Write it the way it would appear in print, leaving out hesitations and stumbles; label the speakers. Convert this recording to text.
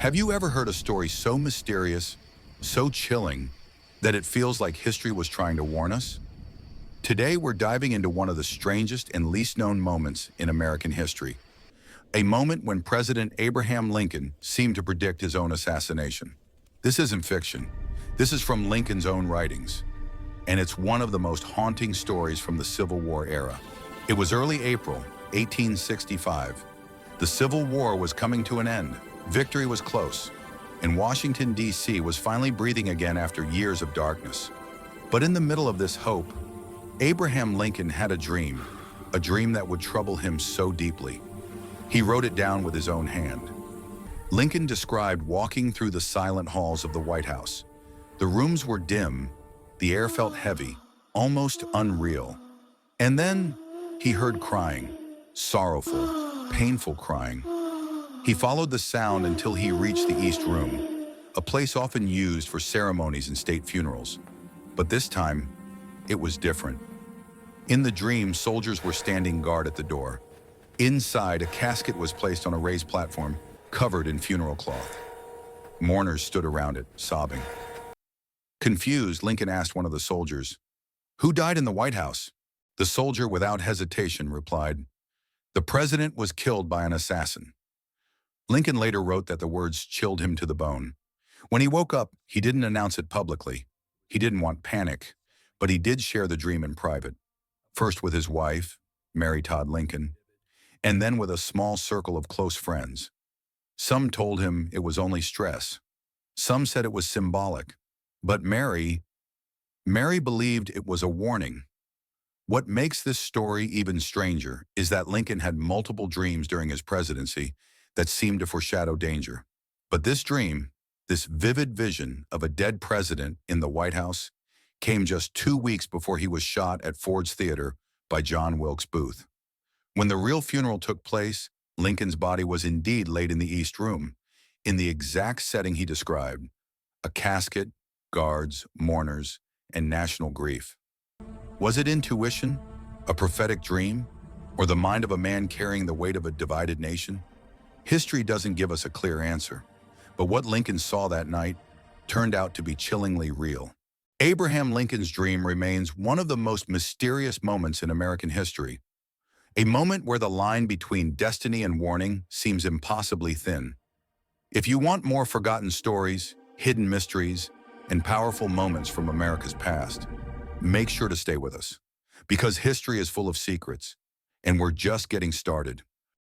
Speaker 1: Have you ever heard a story so mysterious, so chilling, that it feels like history was trying to warn us? Today, we're diving into one of the strangest and least known moments in American history. A moment when President Abraham Lincoln seemed to predict his own assassination. This isn't fiction. This is from Lincoln's own writings. And it's one of the most haunting stories from the Civil War era. It was early April, 1865. The Civil War was coming to an end. Victory was close, and Washington, D.C. was finally breathing again after years of darkness. But in the middle of this hope, Abraham Lincoln had a dream that would trouble him so deeply. He wrote it down with his own hand. Lincoln described walking through the silent halls of the White House. The rooms were dim, the air felt heavy, almost unreal. And then he heard crying, sorrowful, painful crying. He followed the sound until he reached the East Room, a place often used for ceremonies and state funerals. But this time, it was different. In the dream, soldiers were standing guard at the door. Inside, a casket was placed on a raised platform, covered in funeral cloth. Mourners stood around it, sobbing. Confused, Lincoln asked one of the soldiers, "Who died in the White House?" The soldier, without hesitation, replied, "The president was killed by an assassin." Lincoln later wrote that the words chilled him to the bone. When he woke up, he didn't announce it publicly. He didn't want panic, but he did share the dream in private. First with his wife, Mary Todd Lincoln, and then with a small circle of close friends. Some told him it was only stress. Some said it was symbolic. But Mary believed it was a warning. What makes this story even stranger is that Lincoln had multiple dreams during his presidency that seemed to foreshadow danger. But this dream, this vivid vision of a dead president in the White House, came just 2 weeks before he was shot at Ford's Theater by John Wilkes Booth. When the real funeral took place, Lincoln's body was indeed laid in the East Room, in the exact setting he described: a casket, guards, mourners, and national grief. Was it intuition, a prophetic dream, or the mind of a man carrying the weight of a divided nation? History doesn't give us a clear answer, but what Lincoln saw that night turned out to be chillingly real. Abraham Lincoln's dream remains one of the most mysterious moments in American history, a moment where the line between destiny and warning seems impossibly thin. If you want more forgotten stories, hidden mysteries, and powerful moments from America's past, make sure to stay with us, because history is full of secrets, and we're just getting started.